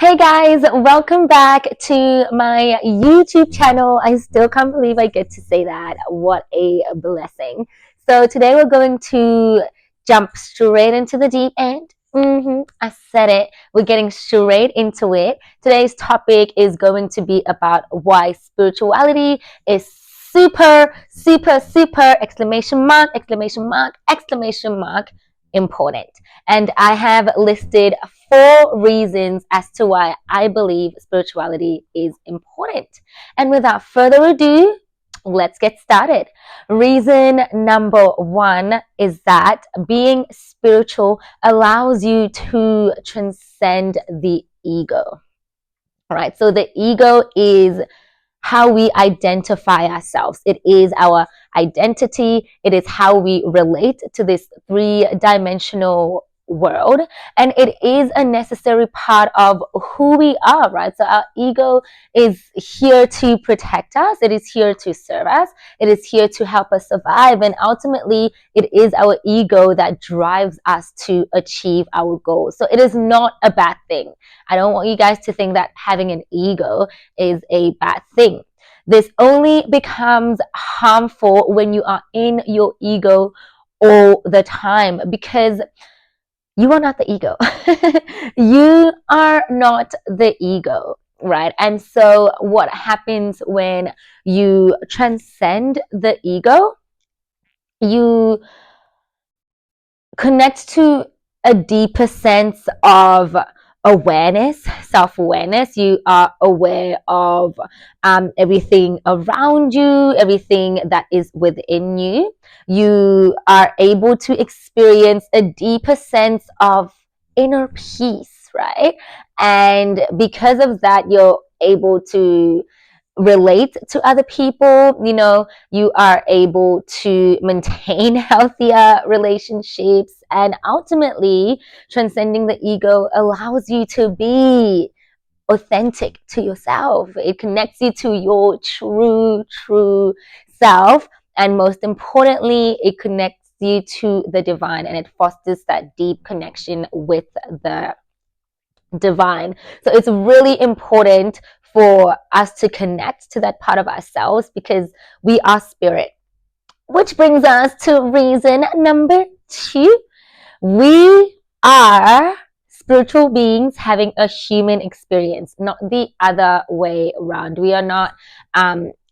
Hey guys, welcome back to my YouTube channel. I still can't believe I get to say that. What a blessing. So today we're going to jump straight into the deep end. I said it. We're getting straight into it. Today's topic is going to be about why spirituality is super, super, super, exclamation mark, exclamation mark, exclamation mark, important. And I have listed 4 reasons as to why I believe spirituality is important. And without further ado, let's get started. Reason number 1 is that being spiritual allows you to transcend the ego. All right, so the ego is how we identify ourselves. It is our identity. It is how we relate to this three-dimensional world, and it is a necessary part of who we are, right? So our ego is here to protect us. It is here to serve us. It is here to help us survive, and ultimately it is our ego that drives us to achieve our goals. So it is not a bad thing. I don't want you guys to think that having an ego is a bad thing. This only becomes harmful when you are in your ego all the time, because you are not the ego. You are not the ego, right? And so what happens when you transcend the ego? You connect to a deeper sense of awareness, self-awareness. You are aware of everything around you, everything that is within you. You are able to experience a deeper sense of inner peace, right? And because of that, you're able to relate to other people. You are able to maintain healthier relationships, and ultimately transcending the ego allows you to be authentic to yourself. It connects you to your true self, and most importantly, it connects you to the divine, and it fosters that deep connection with the divine. So it's really important for us to connect to that part of ourselves, because we are spirit. Which brings us to reason number 2. We are spiritual beings having a human experience, not the other way around. We are not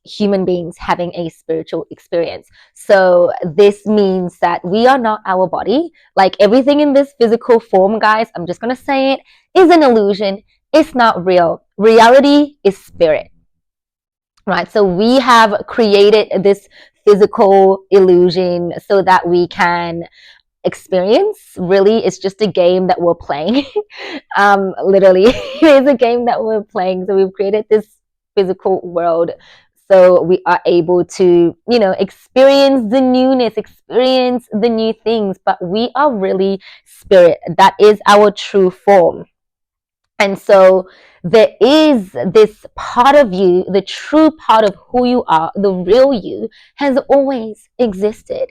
human beings having a spiritual experience. So this means that we are not our body. Like everything in this physical form, guys, I'm just going to say it, is an illusion. It's not real. Reality is spirit, right? So we have created this physical illusion so that we can experience. Really, it's just a game that we're playing. Literally, it is a game that we're playing. So we've created this physical world so we are able to, experience the newness, experience the new things, but we are really spirit. That is our true form. And so there is this part of you, the true part of who you are, the real you, has always existed.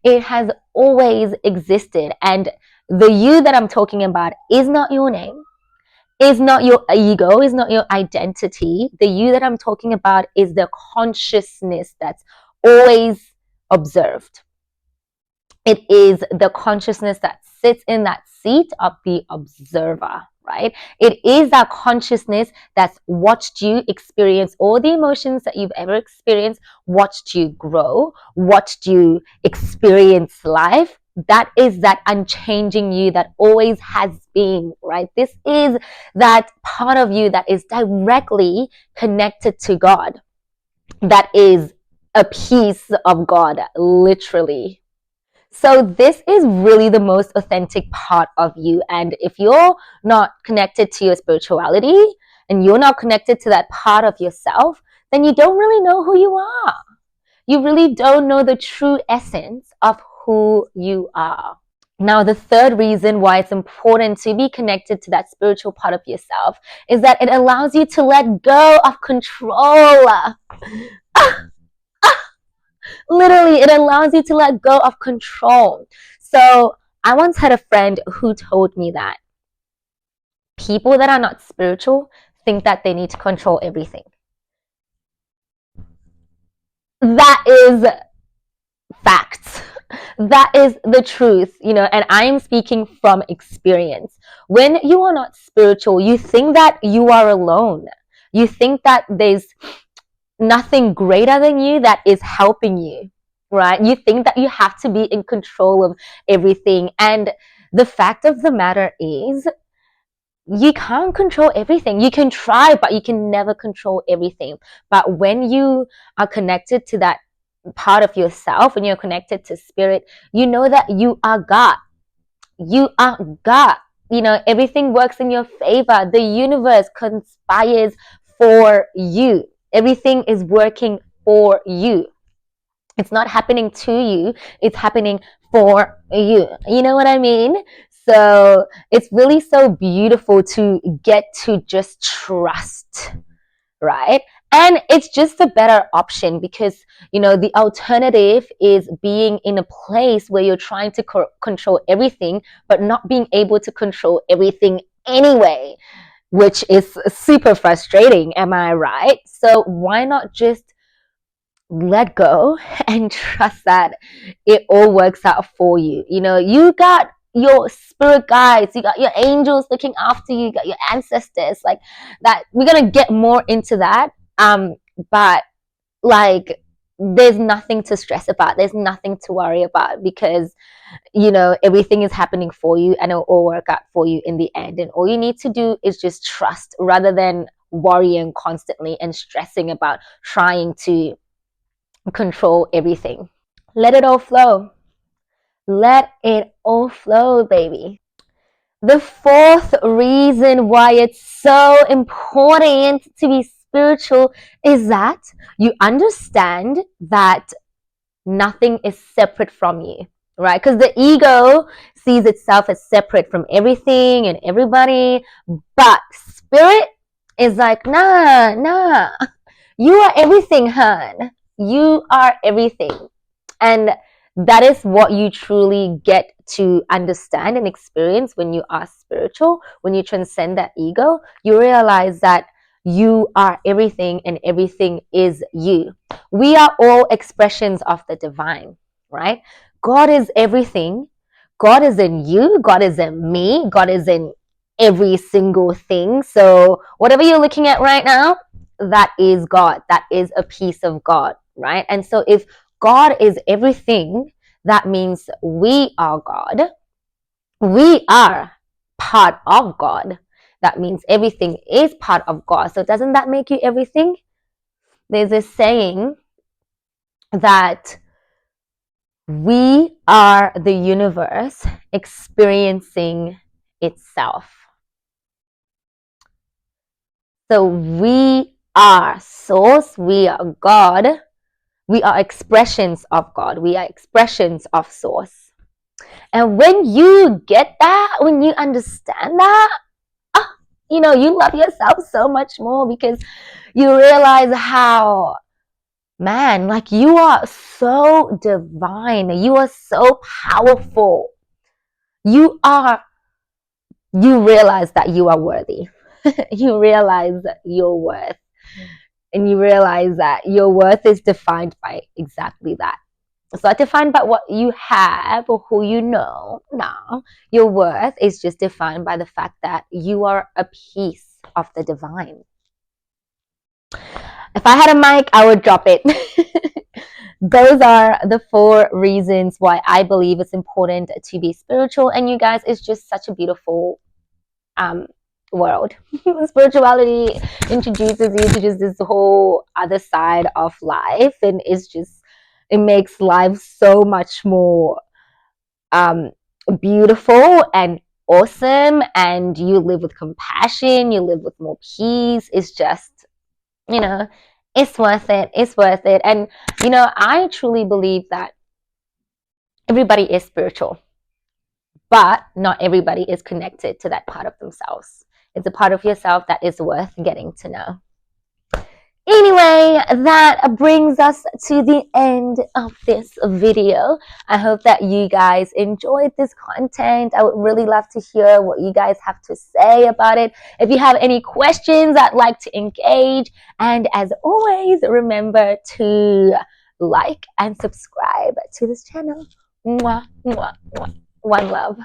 It has always existed. And the you that I'm talking about is not your name, is not your ego, is not your identity. The you that I'm talking about is the consciousness that's always observed. It is the consciousness that sits in that seat of the observer, right? It is that consciousness that's watched you experience all the emotions that you've ever experienced, watched you grow, watched you experience life. That is that unchanging you that always has been, right? This is that part of you that is directly connected to God. That is a piece of God, literally. So this is really the most authentic part of you. And if you're not connected to your spirituality and you're not connected to that part of yourself, then you don't really know who you are. You really don't know the true essence of who you are. Now, the third reason why it's important to be connected to that spiritual part of yourself is that it allows you to let go of control. Literally, it allows you to let go of control. So I once had a friend who told me that People that are not spiritual think that they need to control everything. That is facts. That is the truth, and I am speaking from experience. When you are not spiritual, you think that you are alone. You think that there's nothing greater than you that is helping you, right? You think that you have to be in control of everything. And the fact of the matter is, you can't control everything. You can try, but you can never control everything. But when you are connected to that part of yourself, when you're connected to spirit, you know that you are God. You are God. Everything works in your favor. The universe conspires for you. Everything is working for you. It's not happening to you, it's happening for you. You know what I mean? So it's really so beautiful to get to just trust, right? And it's just a better option because, the alternative is being in a place where you're trying to control everything, but not being able to control everything anyway, which is super frustrating. Am I right? So why not just let go and trust that it all works out for you. You got your spirit guides, you got your angels looking after you, you got your ancestors, like that. We're gonna get more into that. But like, there's nothing to stress about, there's nothing to worry about, because everything is happening for you and it'll all work out for you in the end. And all you need to do is just trust, rather than worrying constantly and stressing about trying to control everything. Let it all flow. Let it all flow, baby. The fourth reason why it's so important to be spiritual is that you understand that nothing is separate from you, right? Because the ego sees itself as separate from everything and everybody, but spirit is like, nah, you are everything, hun. You are everything. And that is what you truly get to understand and experience when you are spiritual. When you transcend that ego, you realize that you are everything and everything is you. We are all expressions of the divine, right? God is everything. God is in you. God is in me. God is in every single thing. So whatever you're looking at right now, that is God. That is a piece of God, right? And so if God is everything, that means we are God. We are part of God. That means everything is part of God. So doesn't that make you everything? There's this saying that we are the universe experiencing itself. So we are source, we are God, we are expressions of God, we are expressions of source. And when you get that, when you understand that, you love yourself so much more, because you realize how, man, like, you are so divine, you are so powerful. You realize that you are worthy. You realize your worth. And you realize that your worth is defined by exactly that. It's not defined by what you have or who you know. No, your worth is just defined by the fact that you are a piece of the divine. If I had a mic, I would drop it. Those are the 4 reasons why I believe it's important to be spiritual. And you guys, it's just such a beautiful world. Spirituality introduces you to just this whole other side of life, and it makes life so much more beautiful and awesome, and you live with compassion, you live with more peace. It's just, it's worth it. And I truly believe that everybody is spiritual, but not everybody is connected to that part of themselves. It's a part of yourself that is worth getting to know. Anyway, that brings us to the end of this video. I hope that you guys enjoyed this content. I would really love to hear what you guys have to say about it. If you have any questions, I'd like to engage. And as always, remember to like and subscribe to this channel. Mwah, mwah, mwah. One love.